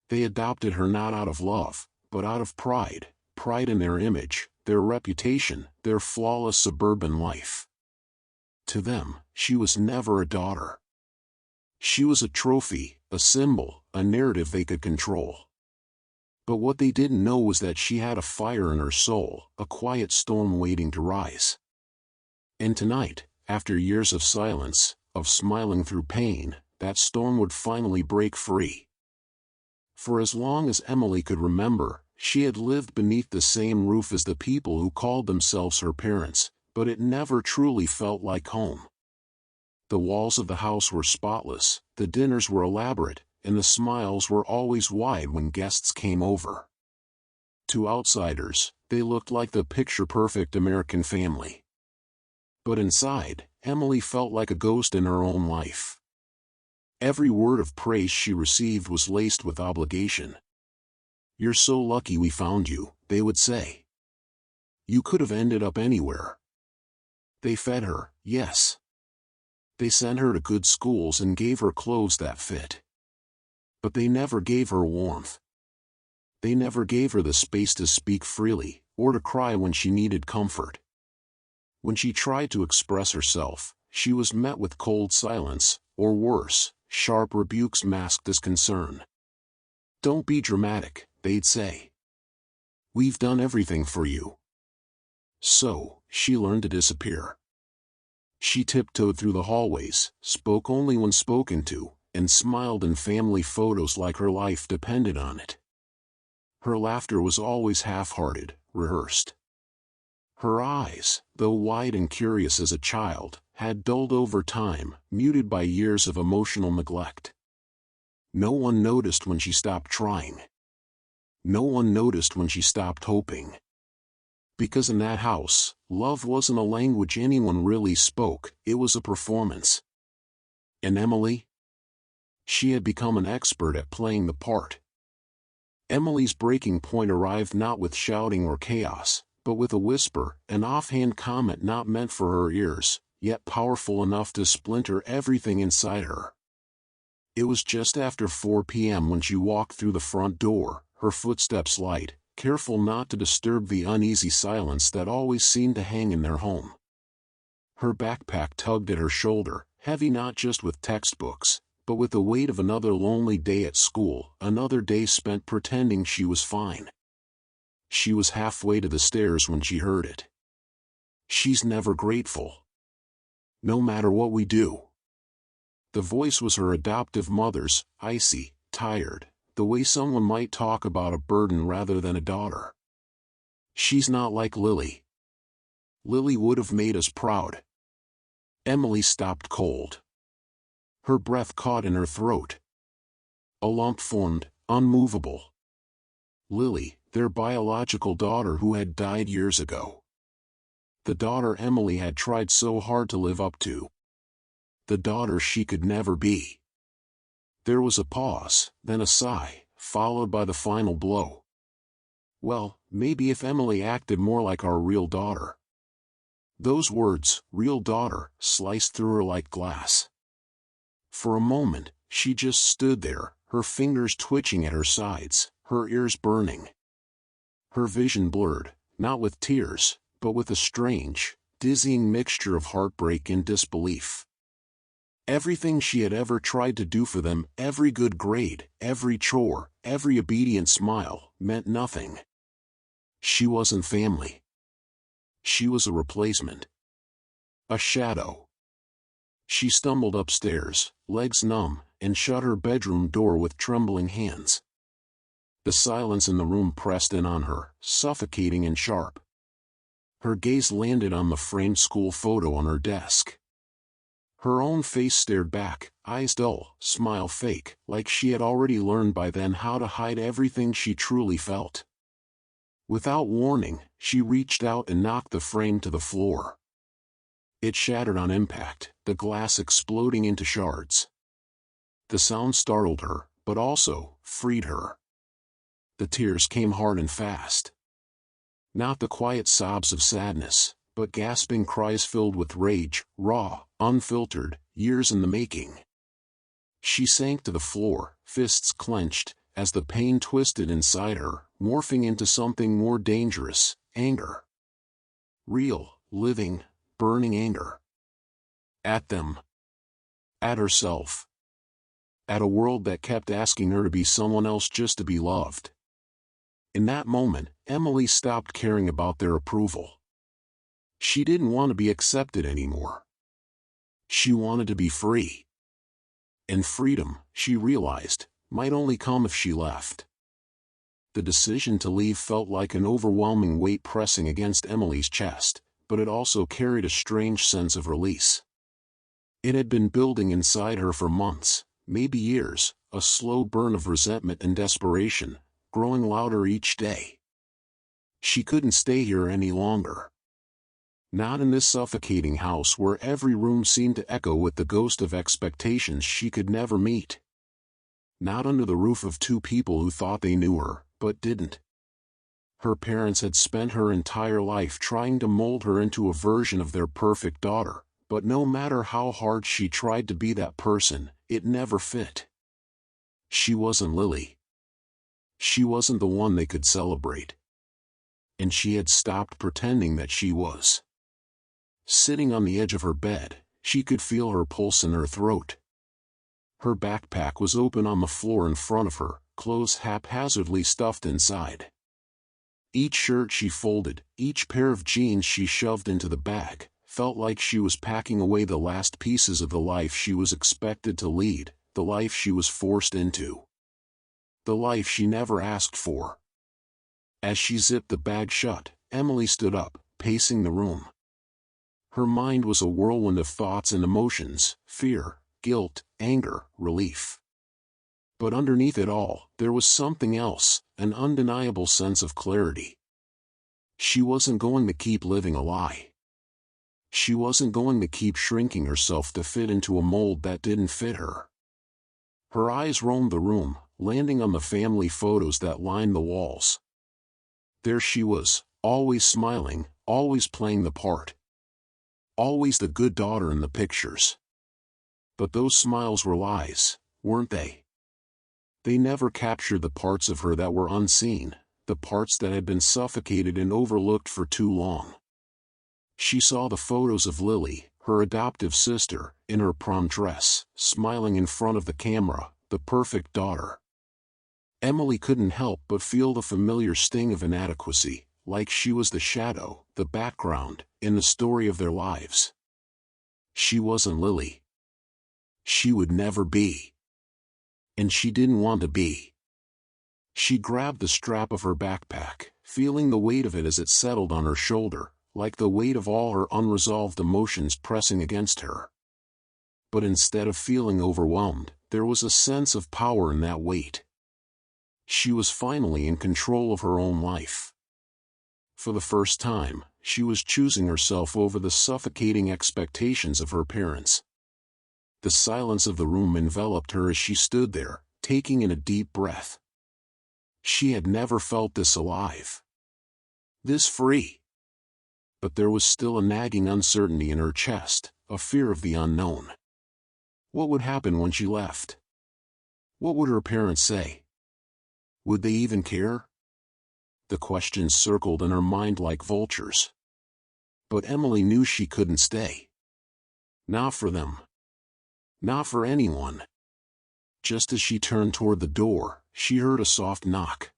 They adopted her not out of love, but out of pride, pride in their image, their reputation, their flawless suburban life. To them, she was never a daughter. She was a trophy, a symbol, a narrative they could control. But what they didn't know was that she had a fire in her soul, a quiet storm waiting to rise. And tonight, after years of silence, of smiling through pain, that storm would finally break free. For as long as Emily could remember, she had lived beneath the same roof as the people who called themselves her parents, but it never truly felt like home. The walls of the house were spotless, the dinners were elaborate, and the smiles were always wide when guests came over. To outsiders, they looked like the picture-perfect American family. But inside, Emily felt like a ghost in her own life. Every word of praise she received was laced with obligation. "You're so lucky we found you," they would say. "You could have ended up anywhere." They fed her, yes. They sent her to good schools and gave her clothes that fit. But they never gave her warmth. They never gave her the space to speak freely, or to cry when she needed comfort. When she tried to express herself, she was met with cold silence, or worse, sharp rebukes masked as concern. "Don't be dramatic," they'd say. "We've done everything for you." So, she learned to disappear. She tiptoed through the hallways, spoke only when spoken to, and smiled in family photos like her life depended on it. Her laughter was always half-hearted, rehearsed. Her eyes, though wide and curious as a child, had dulled over time, muted by years of emotional neglect. No one noticed when she stopped trying. No one noticed when she stopped hoping. Because in that house, love wasn't a language anyone really spoke, it was a performance. And Emily? She had become an expert at playing the part. Emily's breaking point arrived not with shouting or chaos, but with a whisper, an offhand comment not meant for her ears, yet powerful enough to splinter everything inside her. It was just after 4 p.m. when she walked through the front door, her footsteps light, careful not to disturb the uneasy silence that always seemed to hang in their home. Her backpack tugged at her shoulder, heavy not just with textbooks, but with the weight of another lonely day at school, another day spent pretending she was fine. She was halfway to the stairs when she heard it. "She's never grateful. No matter what we do." The voice was her adoptive mother's, icy, tired, the way someone might talk about a burden rather than a daughter. "She's not like Lily. Lily would have made us proud." Emily stopped cold. Her breath caught in her throat. A lump formed, unmovable. Lily, their biological daughter who had died years ago. The daughter Emily had tried so hard to live up to. The daughter she could never be. There was a pause, then a sigh, followed by the final blow. "Well, maybe if Emily acted more like our real daughter." Those words, real daughter, sliced through her like glass. For a moment, she just stood there, her fingers twitching at her sides, her ears burning. Her vision blurred, not with tears, but with a strange, dizzying mixture of heartbreak and disbelief. Everything she had ever tried to do for them, every good grade, every chore, every obedient smile, meant nothing. She wasn't family. She was a replacement. A shadow. She stumbled upstairs, legs numb, and shut her bedroom door with trembling hands. The silence in the room pressed in on her, suffocating and sharp. Her gaze landed on the framed school photo on her desk. Her own face stared back, eyes dull, smile fake, like she had already learned by then how to hide everything she truly felt. Without warning, she reached out and knocked the frame to the floor. It shattered on impact, the glass exploding into shards. The sound startled her, but also freed her. The tears came hard and fast. Not the quiet sobs of sadness, but gasping cries filled with rage, raw, unfiltered, years in the making. She sank to the floor, fists clenched, as the pain twisted inside her, morphing into something more dangerous: anger. Real, living, burning anger. At them. At herself. At a world that kept asking her to be someone else just to be loved. In that moment, Emily stopped caring about their approval. She didn't want to be accepted anymore. She wanted to be free. And freedom, she realized, might only come if she left. The decision to leave felt like an overwhelming weight pressing against Emily's chest, but it also carried a strange sense of release. It had been building inside her for months, maybe years, a slow burn of resentment and desperation, growing louder each day. She couldn't stay here any longer. Not in this suffocating house where every room seemed to echo with the ghost of expectations she could never meet. Not under the roof of two people who thought they knew her, but didn't. Her parents had spent her entire life trying to mold her into a version of their perfect daughter, but no matter how hard she tried to be that person, it never fit. She wasn't Lily. She wasn't the one they could celebrate. And she had stopped pretending that she was. Sitting on the edge of her bed, she could feel her pulse in her throat. Her backpack was open on the floor in front of her, clothes haphazardly stuffed inside. Each shirt she folded, each pair of jeans she shoved into the bag, felt like she was packing away the last pieces of the life she was expected to lead, the life she was forced into. The life she never asked for. As she zipped the bag shut, Emily stood up, pacing the room. Her mind was a whirlwind of thoughts and emotions: fear, guilt, anger, relief. But underneath it all, there was something else, an undeniable sense of clarity. She wasn't going to keep living a lie. She wasn't going to keep shrinking herself to fit into a mold that didn't fit her. Her eyes roamed the room, landing on the family photos that lined the walls. There she was, always smiling, always playing the part. Always the good daughter in the pictures. But those smiles were lies, weren't they? They never captured the parts of her that were unseen, the parts that had been suffocated and overlooked for too long. She saw the photos of Lily, her adoptive sister, in her prom dress, smiling in front of the camera, the perfect daughter. Emily couldn't help but feel the familiar sting of inadequacy, like she was the shadow, the background, in the story of their lives. She wasn't Lily. She would never be. And she didn't want to be. She grabbed the strap of her backpack, feeling the weight of it as it settled on her shoulder, like the weight of all her unresolved emotions pressing against her. But instead of feeling overwhelmed, there was a sense of power in that weight. She was finally in control of her own life. For the first time, she was choosing herself over the suffocating expectations of her parents. The silence of the room enveloped her as she stood there, taking in a deep breath. She had never felt this alive. This free. But there was still a nagging uncertainty in her chest, a fear of the unknown. What would happen when she left? What would her parents say? Would they even care? The questions circled in her mind like vultures. But Emily knew she couldn't stay. Not for them. Not for anyone. Just as she turned toward the door, she heard a soft knock.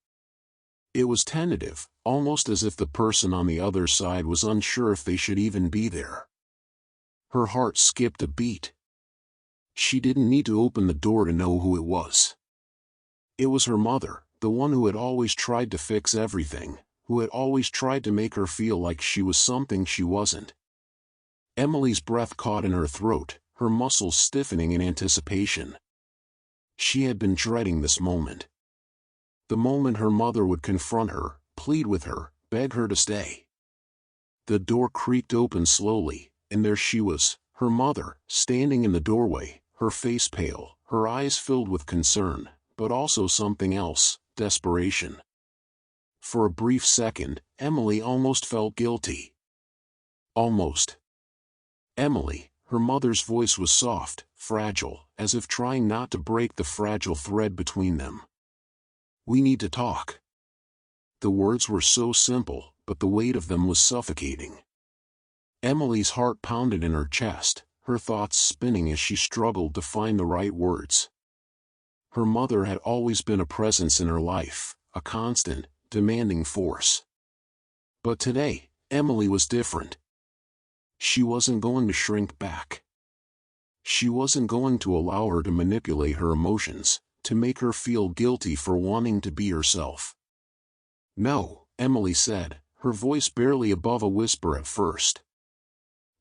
It was tentative, almost as if the person on the other side was unsure if they should even be there. Her heart skipped a beat. She didn't need to open the door to know who it was. It was her mother, the one who had always tried to fix everything, who had always tried to make her feel like she was something she wasn't. Emily's breath caught in her throat, her muscles stiffening in anticipation. She had been dreading this moment. The moment her mother would confront her, plead with her, beg her to stay. The door creaked open slowly, and there she was, her mother, standing in the doorway, her face pale, her eyes filled with concern, but also something else, desperation. For a brief second, Emily almost felt guilty. Almost. Emily, her mother's voice was soft, fragile, as if trying not to break the fragile thread between them. We need to talk. The words were so simple, but the weight of them was suffocating. Emily's heart pounded in her chest, her thoughts spinning as she struggled to find the right words. Her mother had always been a presence in her life, a constant, demanding force. But today, Emily was different. She wasn't going to shrink back. She wasn't going to allow her to manipulate her emotions, to make her feel guilty for wanting to be herself. "No," Emily said, her voice barely above a whisper at first.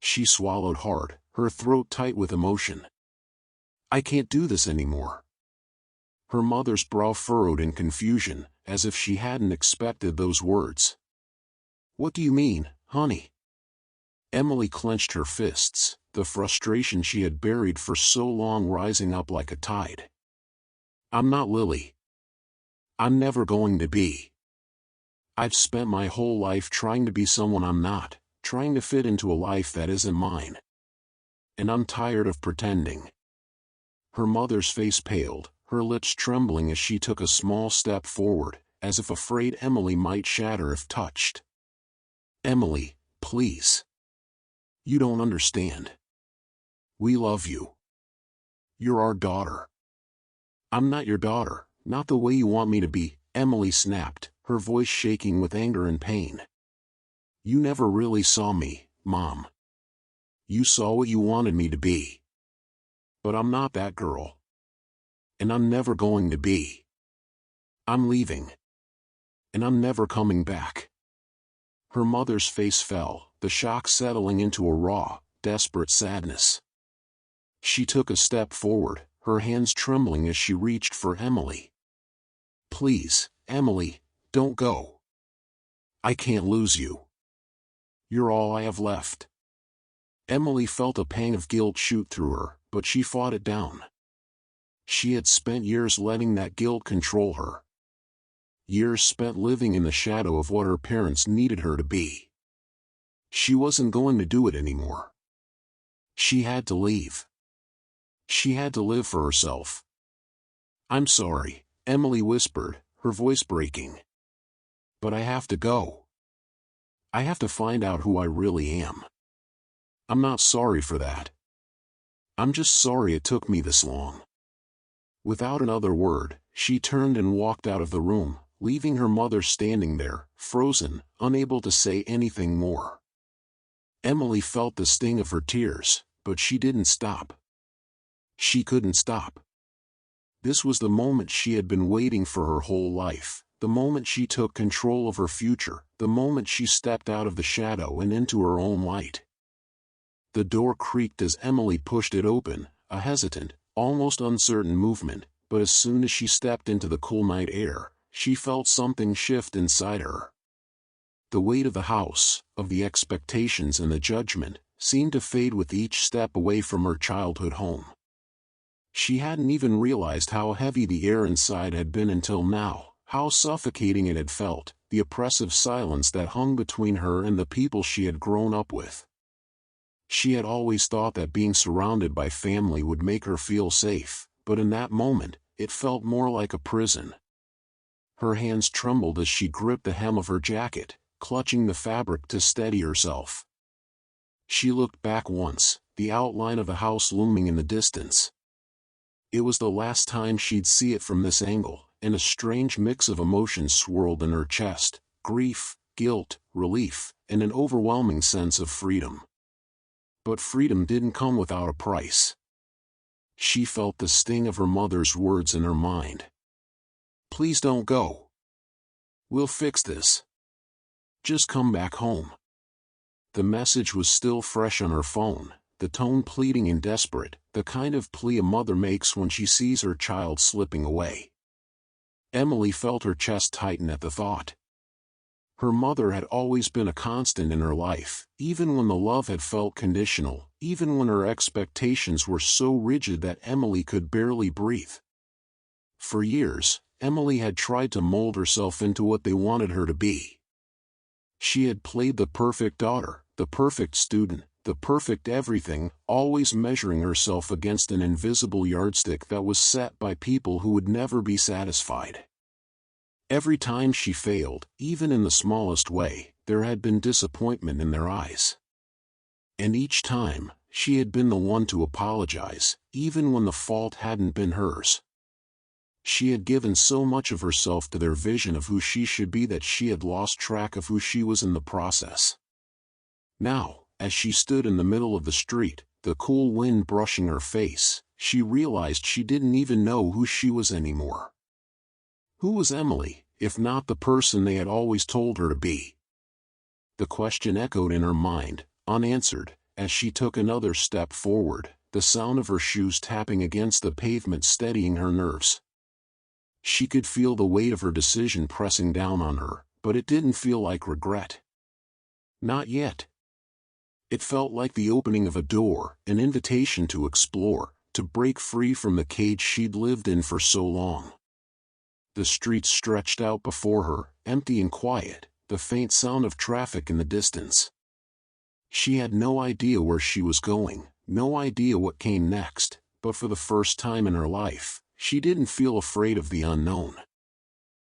She swallowed hard, her throat tight with emotion. "I can't do this anymore." Her mother's brow furrowed in confusion, as if she hadn't expected those words. "What do you mean, honey?" Emily clenched her fists, the frustration she had buried for so long rising up like a tide. "I'm not Lily. I'm never going to be. I've spent my whole life trying to be someone I'm not, trying to fit into a life that isn't mine. And I'm tired of pretending." Her mother's face paled, her lips trembling as she took a small step forward, as if afraid Emily might shatter if touched. "Emily, please. You don't understand. We love you. You're our daughter." "I'm not your daughter, not the way you want me to be," Emily snapped, her voice shaking with anger and pain. "You never really saw me, Mom. You saw what you wanted me to be. But I'm not that girl. And I'm never going to be. I'm leaving. And I'm never coming back." Her mother's face fell, the shock settling into a raw, desperate sadness. She took a step forward, her hands trembling as she reached for Emily. "Please, Emily, don't go. I can't lose you. You're all I have left." Emily felt a pang of guilt shoot through her, but she fought it down. She had spent years letting that guilt control her. Years spent living in the shadow of what her parents needed her to be. She wasn't going to do it anymore. She had to leave. She had to live for herself. "I'm sorry," Emily whispered, her voice breaking. "But I have to go. I have to find out who I really am. I'm not sorry for that. I'm just sorry it took me this long." Without another word, she turned and walked out of the room, leaving her mother standing there, frozen, unable to say anything more. Emily felt the sting of her tears, but she didn't stop. She couldn't stop. This was the moment she had been waiting for her whole life, the moment she took control of her future, the moment she stepped out of the shadow and into her own light. The door creaked as Emily pushed it open, a hesitant, almost uncertain movement, but as soon as she stepped into the cool night air, she felt something shift inside her. The weight of the house, of the expectations and the judgment, seemed to fade with each step away from her childhood home. She hadn't even realized how heavy the air inside had been until now, how suffocating it had felt, the oppressive silence that hung between her and the people she had grown up with. She had always thought that being surrounded by family would make her feel safe, but in that moment, it felt more like a prison. Her hands trembled as she gripped the hem of her jacket, clutching the fabric to steady herself. She looked back once, the outline of the house looming in the distance. It was the last time she'd see it from this angle, and a strange mix of emotions swirled in her chest: grief, guilt, relief, and an overwhelming sense of freedom. But freedom didn't come without a price. She felt the sting of her mother's words in her mind. "Please don't go. We'll fix this. Just come back home." The message was still fresh on her phone, the tone pleading and desperate, the kind of plea a mother makes when she sees her child slipping away. Emily felt her chest tighten at the thought. Her mother had always been a constant in her life, even when the love had felt conditional, even when her expectations were so rigid that Emily could barely breathe. For years, Emily had tried to mold herself into what they wanted her to be. She had played the perfect daughter, the perfect student, the perfect everything, always measuring herself against an invisible yardstick that was set by people who would never be satisfied. Every time she failed, even in the smallest way, there had been disappointment in their eyes. And each time, she had been the one to apologize, even when the fault hadn't been hers. She had given so much of herself to their vision of who she should be that she had lost track of who she was in the process. Now, as she stood in the middle of the street, the cool wind brushing her face, she realized she didn't even know who she was anymore. Who was Emily, if not the person they had always told her to be? The question echoed in her mind, unanswered, as she took another step forward, the sound of her shoes tapping against the pavement steadying her nerves. She could feel the weight of her decision pressing down on her, but it didn't feel like regret. Not yet. It felt like the opening of a door, an invitation to explore, to break free from the cage she'd lived in for so long. The streets stretched out before her, empty and quiet, the faint sound of traffic in the distance. She had no idea where she was going, no idea what came next, but for the first time in her life, she didn't feel afraid of the unknown.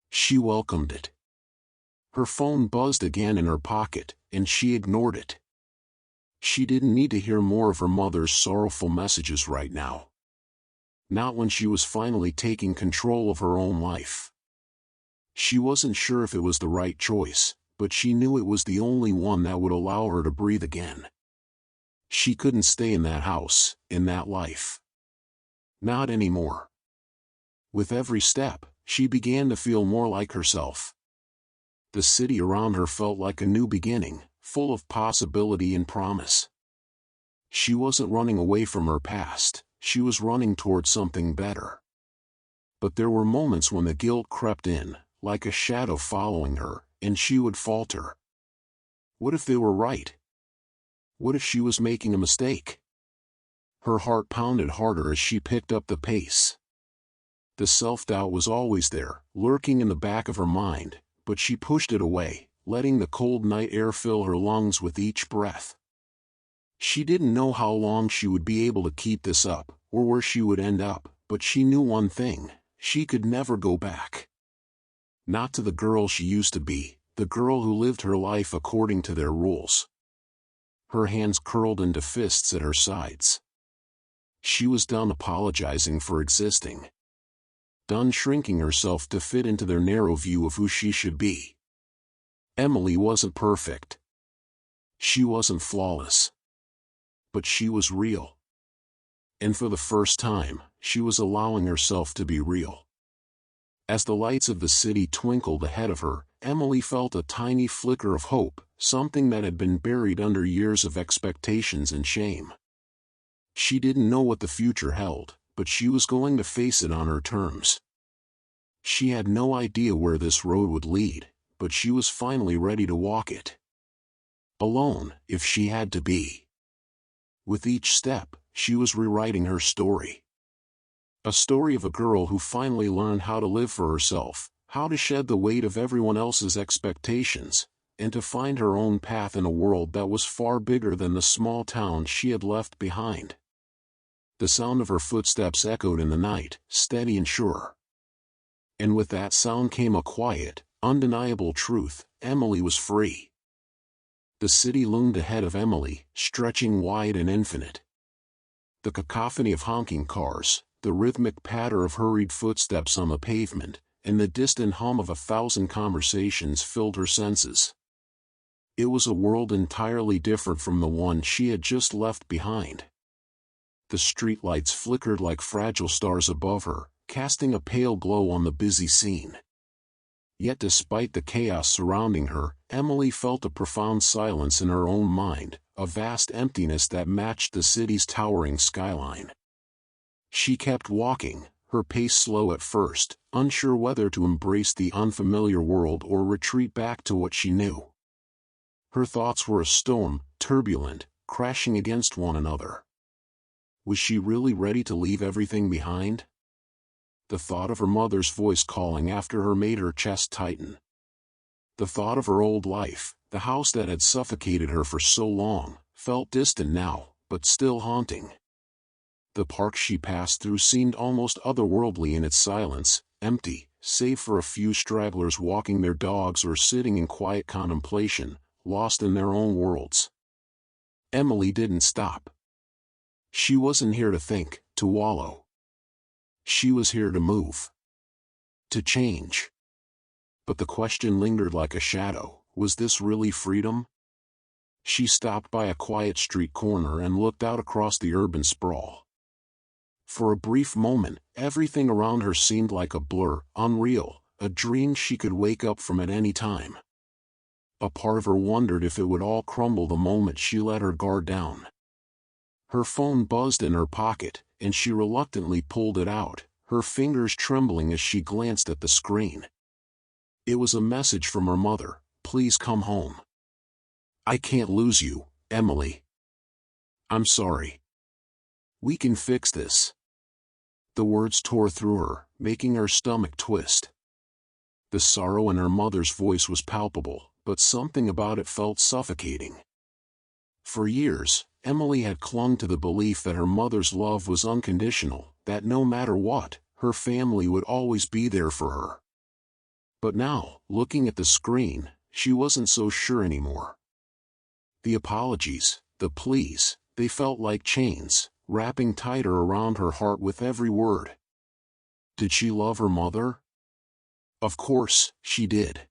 She welcomed it. Her phone buzzed again in her pocket, and she ignored it. She didn't need to hear more of her mother's sorrowful messages right now. Not when she was finally taking control of her own life. She wasn't sure if it was the right choice, but she knew it was the only one that would allow her to breathe again. She couldn't stay in that house, in that life. Not anymore. With every step, she began to feel more like herself. The city around her felt like a new beginning, full of possibility and promise. She wasn't running away from her past, she was running toward something better. But there were moments when the guilt crept in, like a shadow following her, and she would falter. What if they were right? What if she was making a mistake? Her heart pounded harder as she picked up the pace. The self-doubt was always there, lurking in the back of her mind, but she pushed it away, letting the cold night air fill her lungs with each breath. She didn't know how long she would be able to keep this up, or where she would end up, but she knew one thing: she could never go back. Not to the girl she used to be, the girl who lived her life according to their rules. Her hands curled into fists at her sides. She was done apologizing for existing. Done shrinking herself to fit into their narrow view of who she should be. Emily wasn't perfect. She wasn't flawless. But she was real. And for the first time, she was allowing herself to be real. As the lights of the city twinkled ahead of her, Emily felt a tiny flicker of hope, something that had been buried under years of expectations and shame. She didn't know what the future held, but she was going to face it on her terms. She had no idea where this road would lead, but she was finally ready to walk it. Alone, if she had to be. With each step, she was rewriting her story. A story of a girl who finally learned how to live for herself, how to shed the weight of everyone else's expectations, and to find her own path in a world that was far bigger than the small town she had left behind. The sound of her footsteps echoed in the night, steady and sure. And with that sound came a quiet, undeniable truth: Emily was free. The city loomed ahead of Emily, stretching wide and infinite. The cacophony of honking cars, the rhythmic patter of hurried footsteps on the pavement, and the distant hum of 1,000 conversations filled her senses. It was a world entirely different from the one she had just left behind. The streetlights flickered like fragile stars above her, casting a pale glow on the busy scene. Yet despite the chaos surrounding her, Emily felt a profound silence in her own mind, a vast emptiness that matched the city's towering skyline. She kept walking, her pace slow at first, unsure whether to embrace the unfamiliar world or retreat back to what she knew. Her thoughts were a storm, turbulent, crashing against one another. Was she really ready to leave everything behind? The thought of her mother's voice calling after her made her chest tighten. The thought of her old life, the house that had suffocated her for so long, felt distant now, but still haunting. The park she passed through seemed almost otherworldly in its silence, empty, save for a few stragglers walking their dogs or sitting in quiet contemplation, lost in their own worlds. Emily didn't stop. She wasn't here to think, to wallow. She was here to move. To change. But the question lingered like a shadow, was this really freedom? She stopped by a quiet street corner and looked out across the urban sprawl. For a brief moment, everything around her seemed like a blur, unreal, a dream she could wake up from at any time. A part of her wondered if it would all crumble the moment she let her guard down. Her phone buzzed in her pocket, and she reluctantly pulled it out, her fingers trembling as she glanced at the screen. It was a message from her mother, "Please come home. I can't lose you, Emily. I'm sorry. We can fix this." The words tore through her, making her stomach twist. The sorrow in her mother's voice was palpable, but something about it felt suffocating. For years, Emily had clung to the belief that her mother's love was unconditional, that no matter what, her family would always be there for her. But now, looking at the screen, she wasn't so sure anymore. The apologies, the pleas, they felt like chains, wrapping tighter around her heart with every word. Did she love her mother? Of course, she did.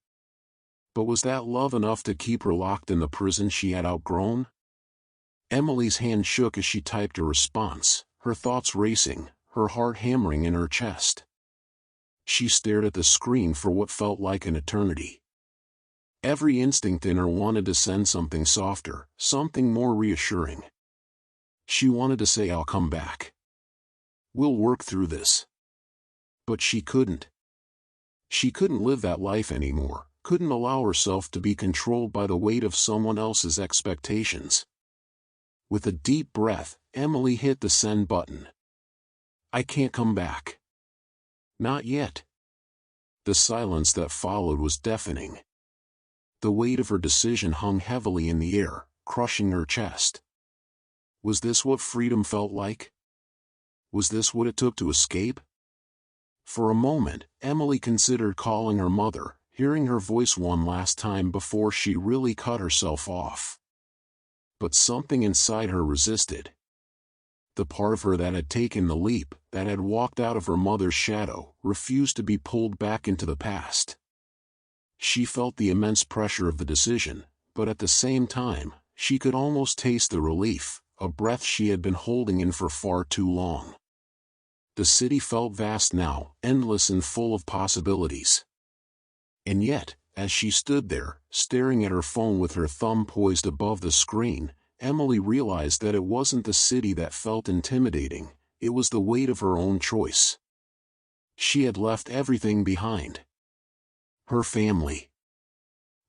But was that love enough to keep her locked in the prison she had outgrown? Emily's hand shook as she typed a response, her thoughts racing, her heart hammering in her chest. She stared at the screen for what felt like an eternity. Every instinct in her wanted to send something softer, something more reassuring. She wanted to say, "I'll come back. We'll work through this." But she couldn't. She couldn't live that life anymore, couldn't allow herself to be controlled by the weight of someone else's expectations. With a deep breath, Emily hit the send button. "I can't come back. Not yet." The silence that followed was deafening. The weight of her decision hung heavily in the air, crushing her chest. Was this what freedom felt like? Was this what it took to escape? For a moment, Emily considered calling her mother, hearing her voice one last time before she really cut herself off. But something inside her resisted. The part of her that had taken the leap, that had walked out of her mother's shadow, refused to be pulled back into the past. She felt the immense pressure of the decision, but at the same time, she could almost taste the relief, a breath she had been holding in for far too long. The city felt vast now, endless and full of possibilities. And yet, as she stood there, staring at her phone with her thumb poised above the screen, Emily realized that it wasn't the city that felt intimidating, it was the weight of her own choice. She had left everything behind. Her family.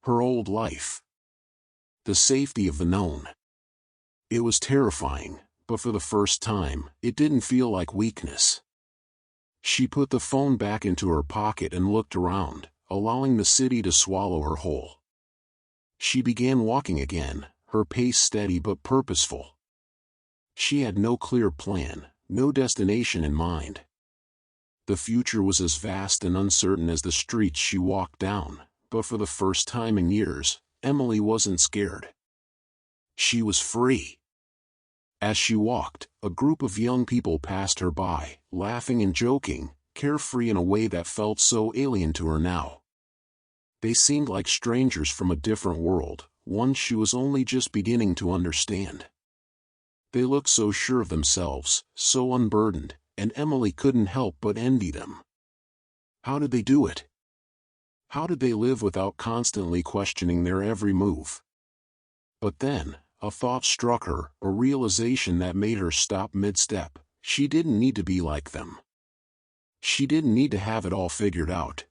Her old life. The safety of the known. It was terrifying, but for the first time, it didn't feel like weakness. She put the phone back into her pocket and looked around, allowing the city to swallow her whole. She began walking again, her pace steady but purposeful. She had no clear plan, no destination in mind. The future was as vast and uncertain as the streets she walked down, but for the first time in years, Emily wasn't scared. She was free. As she walked, a group of young people passed her by, laughing and joking, carefree in a way that felt so alien to her now. They seemed like strangers from a different world, one she was only just beginning to understand. They looked so sure of themselves, so unburdened, and Emily couldn't help but envy them. How did they do it? How did they live without constantly questioning their every move? But then, a thought struck her, a realization that made her stop mid-step. She didn't need to be like them. She didn't need to have it all figured out.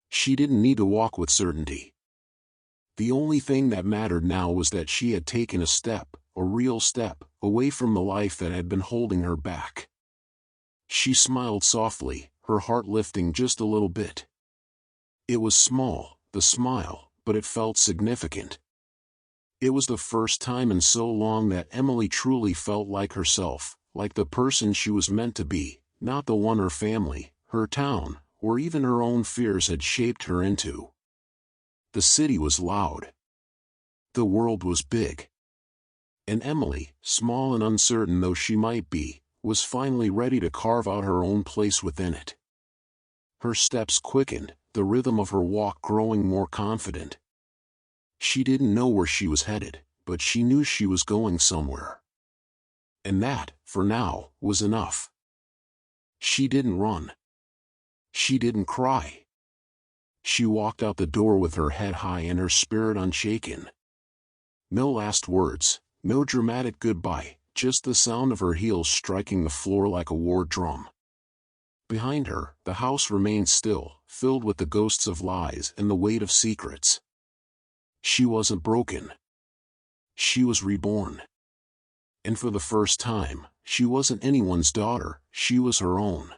She didn't need to walk with certainty. The only thing that mattered now was that she had taken a step, a real step, away from the life that had been holding her back. She smiled softly, her heart lifting just a little bit. It was small, the smile, but it felt significant. It was the first time in so long that Emily truly felt like herself, like the person she was meant to be, not the one her family, her town, or even her own fears had shaped her into. The city was loud. The world was big. And Emily, small and uncertain though she might be, was finally ready to carve out her own place within it. Her steps quickened, the rhythm of her walk growing more confident. She didn't know where she was headed, but she knew she was going somewhere. And that, for now, was enough. She didn't run. She didn't cry. She walked out the door with her head high and her spirit unshaken. No last words, no dramatic goodbye, just the sound of her heels striking the floor like a war drum. Behind her, the house remained still, filled with the ghosts of lies and the weight of secrets. She wasn't broken. She was reborn. And for the first time, she wasn't anyone's daughter, she was her own.